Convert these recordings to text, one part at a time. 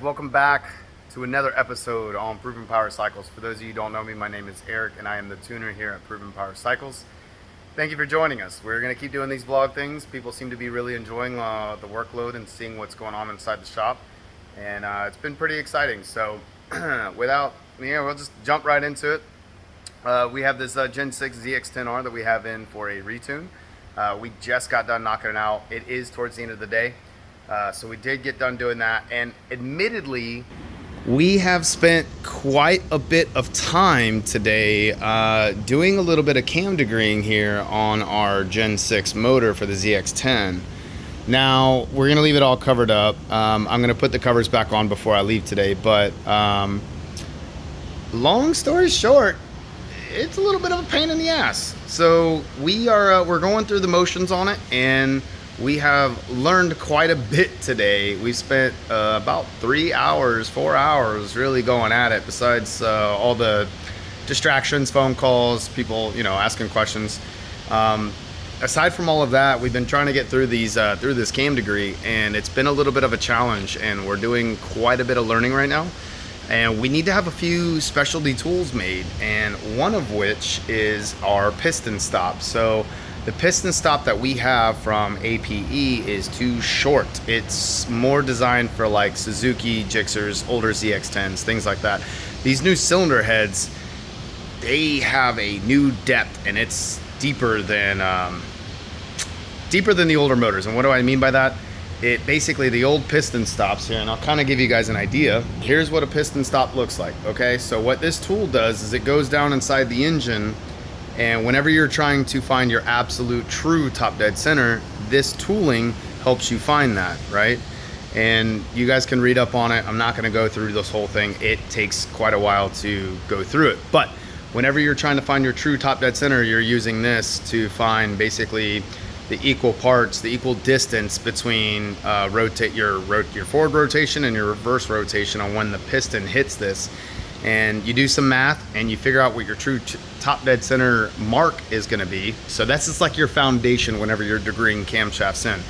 Welcome back to another episode on Proven Power Cycles. For those of you who don't know me, my name is Eric and I am the tuner here at Proven Power Cycles. Thank you for joining us. We're going to keep doing these vlog things. People seem to be really enjoying the workload and seeing what's going on inside the shop. And it's been pretty exciting. So we'll just jump right into it. We have this Gen 6 ZX10r that we have in for a retune. We just got done knocking it out. It is towards the end of the day. So we did get done doing that, and admittedly, we have spent quite a bit of time today doing a little bit of cam degreeing here on our Gen 6 motor for the ZX10. Now, we're going to leave it all covered up. I'm going to put the covers back on before I leave today, but long story short, it's a little bit of a pain in the ass. So we're going through the motions on it, and we have learned quite a bit today. We've spent about 4 hours really going at it, besides all the distractions, phone calls, people, asking questions. Aside from all of that, we've been trying to get through this cam degree, and it's been a little bit of a challenge, and we're doing quite a bit of learning right now. And we need to have a few specialty tools made, and one of which is our piston stop. So the piston stop that we have from APE is too short. It's more designed for like Suzuki, Gixxers, older ZX10s, things like that. These new cylinder heads, they have a new depth, and it's deeper than the older motors. And what do I mean by that? It basically, the old piston stops here, and I'll kind of give you guys an idea. Here's what a piston stop looks like, okay? So what this tool does is it goes down inside the engine, and whenever you're trying to find your absolute true top dead center, this tooling helps you find that, right? And you guys can read up on it. I'm not going to go through this whole thing. It takes quite a while to go through it. But whenever you're trying to find your true top dead center, you're using this to find basically the equal parts, the equal distance between your forward rotation and your reverse rotation on when the piston hits this. And you do some math and you figure out what your true top dead center mark is going to be. So that's just like your foundation whenever you're degreeing camshafts in.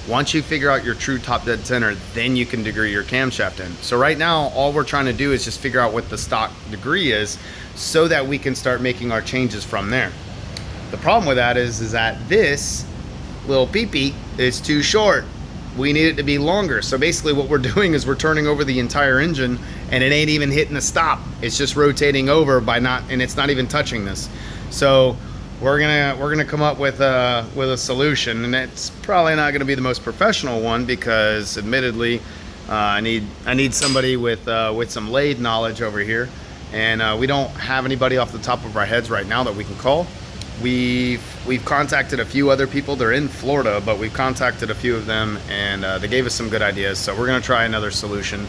Once you figure out your true top dead center, then you can degree your camshaft in. So right now, all we're trying to do is just figure out what the stock degree is so that we can start making our changes from there. The problem with that is that this little peepee is too short. We need it to be longer. So basically what we're doing is we're turning over the entire engine, and it ain't even hitting the stop. It's just rotating over and it's not even touching this. So we're gonna come up with a solution, and it's probably not gonna be the most professional one, because admittedly I need somebody with some lathe knowledge over here, and we don't have anybody off the top of our heads right now that we can call. We've contacted a few other people. They're in Florida, but we've contacted a few of them, and they gave us some good ideas. So we're going to try another solution,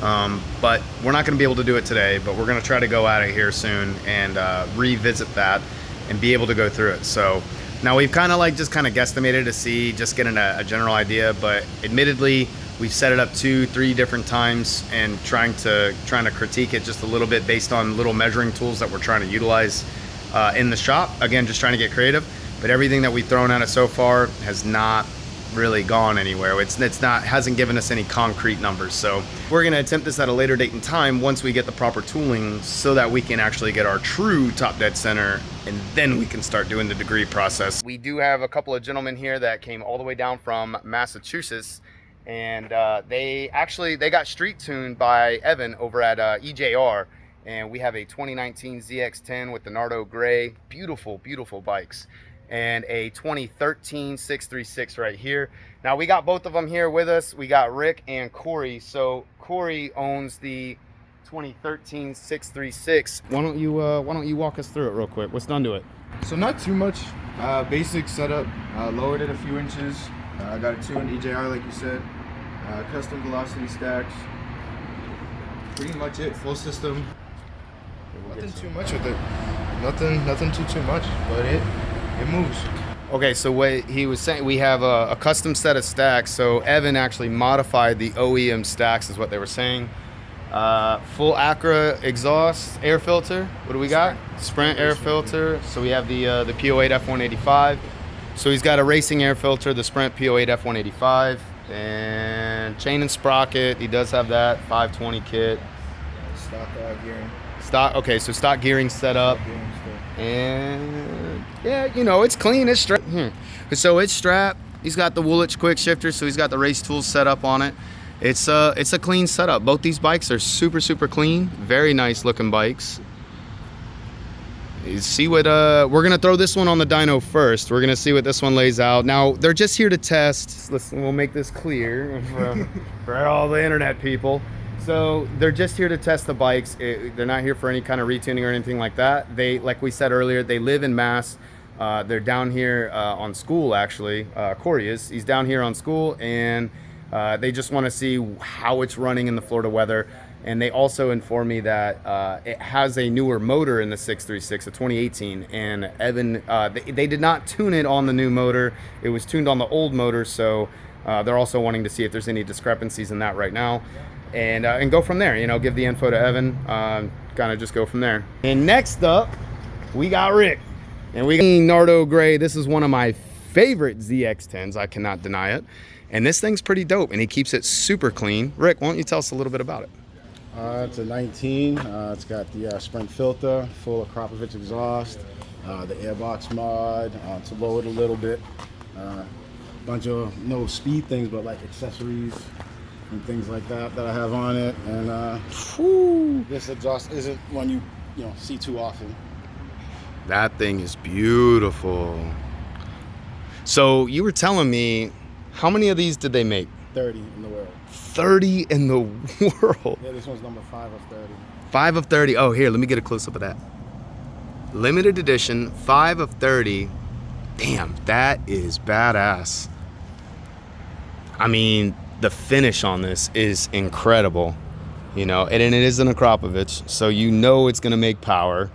but we're not going to be able to do it today. But we're going to try to go at it here soon and revisit that and be able to go through it. So now we've kind of guesstimated to see, just getting a general idea. But admittedly, we've set it up 2-3 different times and trying to critique it just a little bit based on little measuring tools that we're trying to utilize in the shop. Again, just trying to get creative, but everything that we've thrown at it so far has not really gone anywhere. Hasn't given us any concrete numbers. So we're going to attempt this at a later date and time once we get the proper tooling, so that we can actually get our true top dead center, and then we can start doing the degree process. We do have a couple of gentlemen here that came all the way down from Massachusetts, and they got street tuned by Evan over at EJR. And we have a 2019 ZX10 with the Nardo Gray, beautiful, beautiful bikes, and a 2013 636 right here. Now we got both of them here with us. We got Rick and Corey. So Corey owns the 2013 636. Why don't you walk us through it real quick? What's done to it? So not too much. Basic setup. Lowered it a few inches. I got a tuned EJR like you said. Custom velocity stacks. Pretty much it. Full system. Nothing too much with it. Nothing too much, but it moves. Okay, so what he was saying, we have a custom set of stacks. So Evan actually modified the OEM stacks, is what they were saying. Full Acra exhaust air filter. What do we got? Sprint air filter. So we have the P08 F185. So he's got a racing air filter, the Sprint P08 F185, and And chain and sprocket, he does have that 520 kit. Stock gearing. Stock, okay, so stock gearing set up. Gearing stuff. And yeah, you know, it's clean, it's strapped. So it's strapped. He's got the Woolwich quick shifter, so he's got the race tools set up on it. It's a clean setup. Both these bikes are super, super clean. Very nice looking bikes. You see what, we're gonna throw this one on the dyno first. We're gonna see what this one lays out. Now, they're just here to test. Listen, we'll make this clear for all the internet people. So they're just here to test the bikes. They're not here for any kind of retuning or anything like that. They, like we said earlier, they live in Mass. They're down here on school, actually. Corey is. He's down here on school, and they just want to see how it's running in the Florida weather. And they also informed me that it has a newer motor in the 636, a 2018. And Evan, they did not tune it on the new motor. It was tuned on the old motor, so they're also wanting to see if there's any discrepancies in that right now. And go from there, you know, give the info to Evan, kind of just go from there. And next up, we got Rick. And we got Nardo Gray. This is one of my favorite ZX10s, I cannot deny it. And this thing's pretty dope, and he keeps it super clean. Rick, why don't you tell us a little bit about it? It's a 19. It's got the sprint filter, full Akrapovic exhaust, the airbox mod to lower it a little bit. Bunch of no speed things, but like accessories and things like that I have on it. And this exhaust isn't one you see too often. That thing is beautiful. So you were telling me, how many of these did they make? 30 in the world. 30 in the world. Yeah, this one's number 5 of 30. 5 of 30. Oh, here, let me get a close up of that. Limited edition, 5 of 30. Damn, that is badass. I mean, the finish on this is incredible, you know, and it is an Akrapovic, so you know it's gonna make power.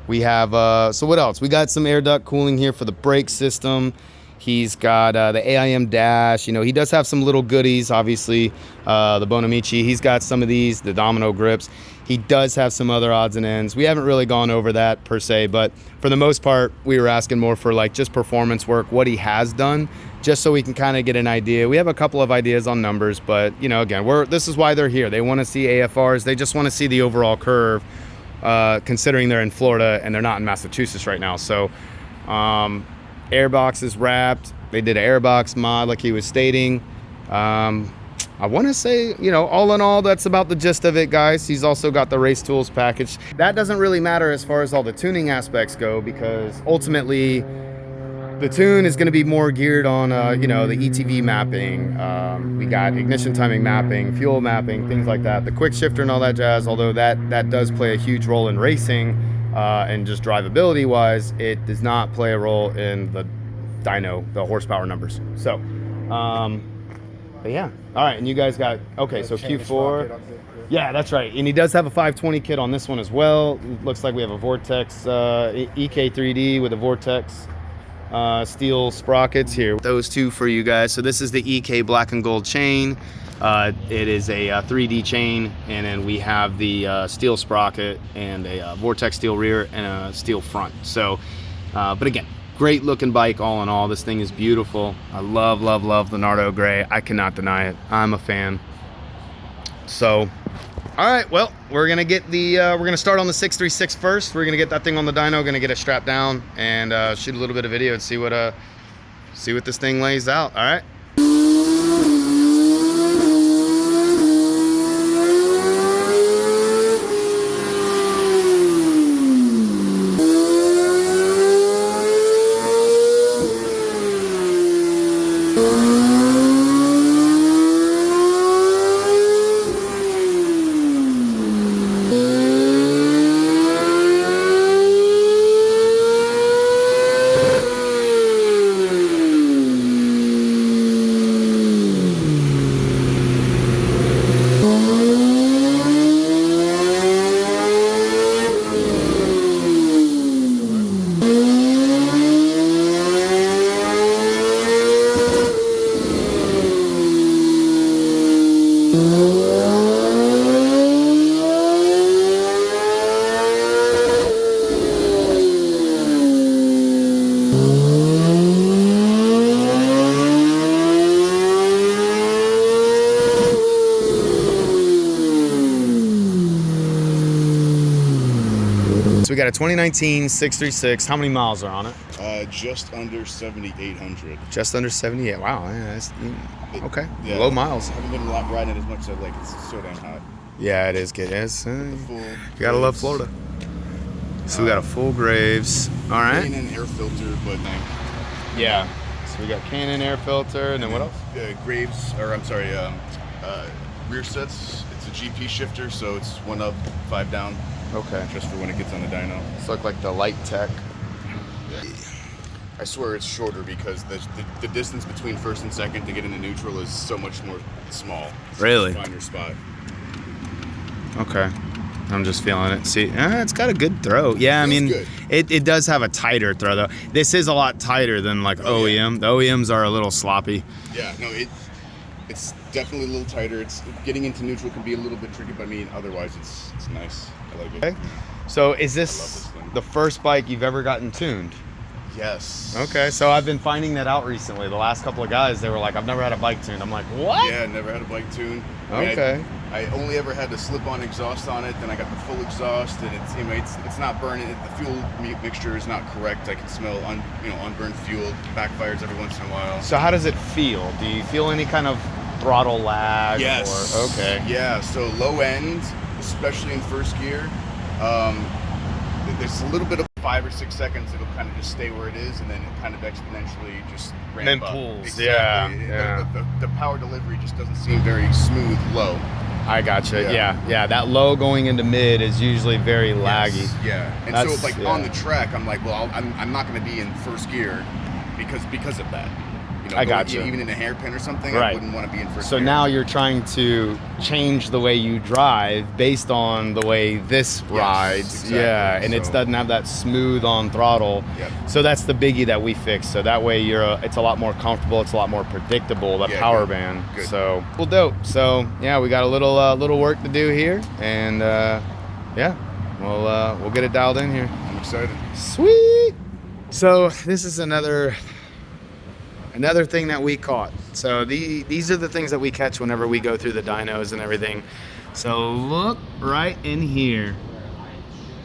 We have, so what else? We got some air duct cooling here for the brake system. He's got the AIM dash. You know, he does have some little goodies, obviously, the Bonamici. He's got some of these, the domino grips. He does have some other odds and ends. We haven't really gone over that per se, but for the most part, we were asking more for like just performance work, what he has done, just so we can kind of get an idea. We have a couple of ideas on numbers, but you know, again, this is why they're here. They want to see AFRs. They just want to see the overall curve, considering they're in Florida and they're not in Massachusetts right now. So, airbox is wrapped. They did an airbox mod like he was stating. I want to say, you know, all in all, that's about the gist of it, guys. He's also got the race tools package. That doesn't really matter as far as all the tuning aspects go, because ultimately the tune is going to be more geared on, you know, the ETV mapping. We got ignition timing mapping, fuel mapping, things like that. The quick shifter and all that jazz, although that does play a huge role in racing and just drivability wise, it does not play a role in the dyno, the horsepower numbers. So, but yeah. All right, and you guys got, okay, so Q4. Yeah, that's right. And he does have a 520 kit on this one as well. Looks like we have a Vortex EK3D with a Vortex steel sprockets here. Those two for you guys. So this is the EK black and gold chain. It is a 3D chain, and then we have the steel sprocket and a Vortex steel rear and a steel front. So, but again, great looking bike all in all. This thing is beautiful. I love, love, love the Nardo Gray. I cannot deny it. I'm a fan. So, all right, well, we're gonna get the, we're gonna start on the 636 first. We're gonna get that thing on the dyno, gonna get it strapped down and shoot a little bit of video and see what this thing lays out, all right? So we got a 2019 636. How many miles are on it? Just under 7,800. Just under 78. Wow. Yeah, that's, okay. Yeah, Low miles. I haven't been riding it as much as like it's so damn hot. Yeah, it is good. It's, you gotta Graves. love Florida. So we got a full Graves. All right. Cannon air filter, but Yeah. So we got Cannon air filter, and then what else? Graves, or I'm sorry, rear sets. It's a GP shifter, so it's 1 up, 5 down. Okay. Just for when it gets on the dyno. It's like the light tech. I swear it's shorter because the distance between first and second to get into neutral is so much more small. So Really? Find your spot. Okay. I'm just feeling it. See, it's got a good throw. Yeah, I mean, good. it does have a tighter throw, though. This is a lot tighter than like OEM. Yeah. The OEMs are a little sloppy. Yeah, no, it's definitely a little tighter. It's getting into neutral can be a little bit tricky, but I mean, otherwise it's nice. I like it. Okay. So is I love this this thing. the first bike you've ever gotten tuned? Yes. Okay, so I've been finding that out recently. The last couple of guys, they were like, I've never had a bike tuned. I'm like, what? Yeah, never had a bike tune. I mean, Okay. I only ever had the slip-on exhaust on it. Then I got the full exhaust, and it's not burning. The fuel mixture is not correct. I can smell unburned fuel. Backfires every once in a while. So how does it feel? Do you feel any kind of throttle lag? Yes. Or, okay. Yeah. So low end, especially in first gear, there's a little bit of 5 or 6 seconds. It'll kind of just stay where it is, and then it kind of exponentially just ramp Then up. pulls. Exactly. Yeah. The power delivery just doesn't seem very smooth low. I gotcha. Yeah. Yeah. That low going into mid is usually very laggy. Yes, yeah. And That's- so like yeah. on the track, I'm like, well, I'm not going to be in first gear because of that. I gotcha. Even in a hairpin or something, I Right. wouldn't want to be in first So gear. now you're trying to change the way you drive based on the way this rides. exactly. Yeah, and it So- doesn't have that smooth on throttle. Yep. So that's the biggie that we fixed. So that way it's a lot more comfortable. It's a lot more predictable. The Yeah, power good. band. Good. So well, dope. So yeah, we got a little work to do here, and yeah, we'll get it dialed in here. I'm excited. Sweet. So this is another thing that we caught. So these are the things that we catch whenever we go through the dynos and everything. So look right in here.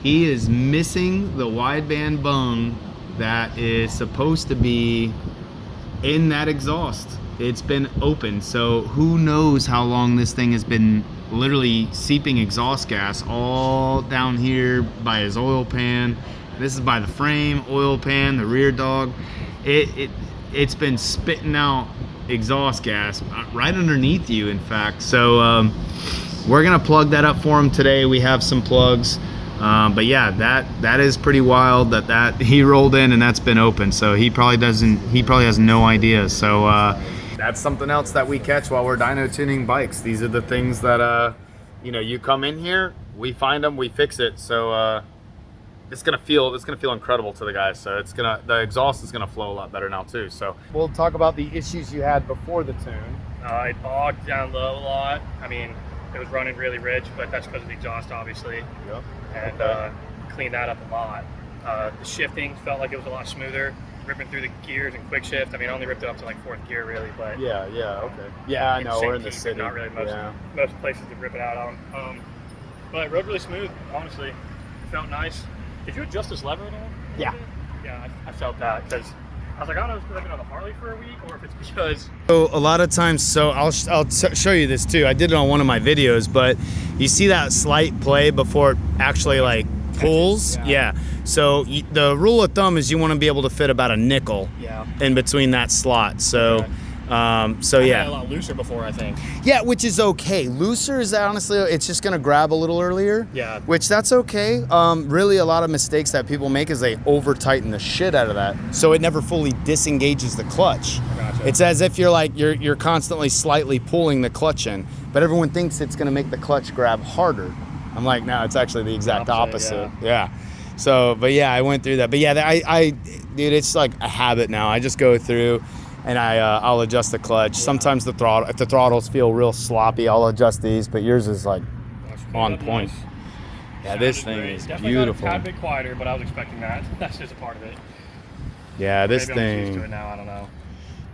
He is missing the wideband bung that is supposed to be in that exhaust. It's been open. So who knows how long this thing has been literally seeping exhaust gas all down here by his oil pan. This is by the frame, oil pan, the rear dog. It's been spitting out exhaust gas right underneath you, in fact. So we're gonna plug that up for him today. We have some plugs, but yeah, that is pretty wild that he rolled in and that's been open. So he probably has no idea. So that's something else that we catch while we're dyno tuning bikes. These are the things that you come in here, we find them, we fix it. So it's gonna feel incredible to the guys. So the exhaust is gonna flow a lot better now too. So we'll talk about the issues you had before the tune. It bogged down low a lot. I mean, it was running really rich, but that's because of the exhaust, obviously. Yep. And cleaned that up a lot. The shifting felt like it was a lot smoother, ripping through the gears and quick shift. I mean, I only ripped it up to like 4th gear, really, but Yeah. Okay. Yeah, I know. We're in the Key, city. Not really Yeah. most places to rip it out on. But it rode really smooth, honestly. It felt nice. Did you adjust this lever at all? Yeah. Yeah, I felt that because I was like, I don't know if it's because I've been on the Harley for a week or if it's because So a lot of times, so I'll show you this too. I did it on one of my videos, but you see that slight play before it actually like pulls. Yeah. So the rule of thumb is you want to be able to fit about a nickel in between that slot. So. I had Yeah. a lot looser before, I think. Yeah, which is okay. Looser is honestly, it's just gonna grab a little earlier. Yeah. Which that's okay. Really, a lot of mistakes that people make is they over tighten the shit out of that, so it never fully disengages the clutch. Gotcha. It's as if you're constantly slightly pulling the clutch in, but everyone thinks it's gonna make the clutch grab harder. I'm like, no, it's actually the exact opposite. Yeah. So, but yeah, I went through that. But yeah, dude, it's like a habit now. I just go through. And I'll adjust the clutch. Sometimes the throttle, if the throttles feel real sloppy, I'll adjust these. But yours is like on point. Yeah, this thing is beautiful. Definitely got a bit quieter, but I was expecting that. That's just a part of it. Yeah, this Maybe I'm just used to thing. it now. I don't know.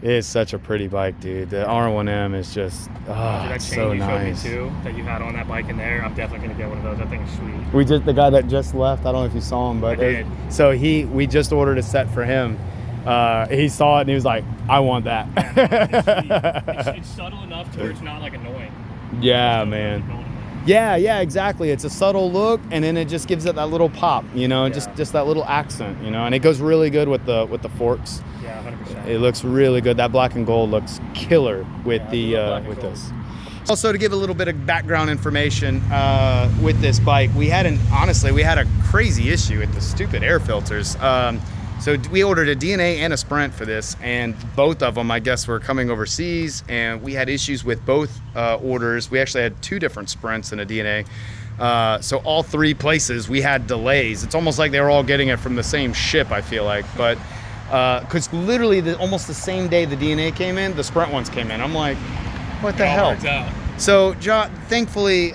It's such a pretty bike, dude. The R1-M is just Dude, that chain so you nice. showed me too, that you had on that bike in there, I'm definitely gonna get one of those. That thing is sweet. We just, the guy that just left, I don't know if you saw him, but I did. so we just ordered a set for him. He saw it and he was like, I want that. Yeah, no, it's subtle enough to where it's not like annoying. Yeah, It's man. really golden. Yeah, exactly. It's a subtle look, and then it just gives it that little pop, you know, Yeah. just that little accent, you know, and it goes really good with the forks. Yeah, 100%. It looks really good. That black and gold looks killer with Yeah, I love black and with gold. this. Also, to give a little bit of background information with this bike, we had a crazy issue with the stupid air filters. So we ordered a DNA and a Sprint for this, and both of them, I guess, were coming overseas, and we had issues with both orders. We actually had 2 different Sprints and a DNA. So all 3 places we had delays. It's almost like they were all getting it from the same ship, I feel like. But because literally almost the same day the DNA came in, the Sprint ones came in. I'm like, what the It all hell? worked out. So thankfully,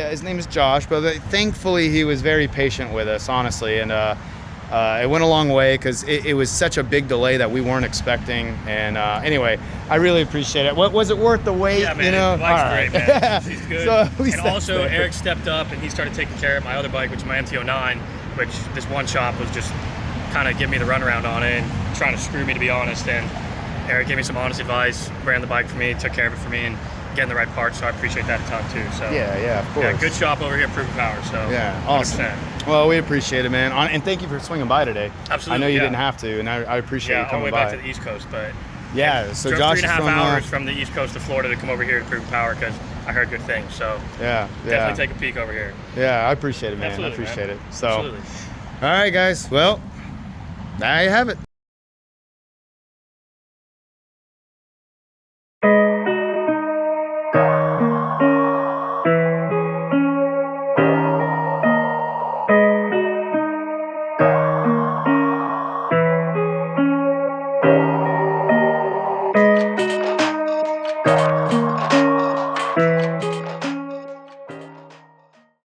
his name is Josh, but thankfully he was very patient with us, honestly, and it went a long way because it was such a big delay that we weren't expecting. And anyway, I really appreciate it. What was it worth the wait? Yeah, man, you know, the bike's great, man. She's good. So at least and that's also, there. Eric stepped up and he started taking care of my other bike, which is my MT-09, which this one shop was just kind of giving me the runaround on it and trying to screw me, to be honest. And Eric gave me some honest advice, ran the bike for me, took care of it for me, and getting the right parts. So I appreciate that a ton too. So Yeah, of course. yeah, good shop over here, Proven Power. So Yeah, awesome. 100%. Well, we appreciate it, man, and thank you for swinging by today. Absolutely, I know you yeah. didn't have to, and I appreciate Yeah, you all the coming way by. back to the East Coast, but Yeah, so drove Josh 3.5 is from hours from the East Coast to Florida to come over here to Proven Power because I heard good things. So yeah, definitely take a peek over here. yeah, I appreciate it, man. Absolutely, I appreciate man. it. So, Absolutely. all right, guys. Well, there you have it.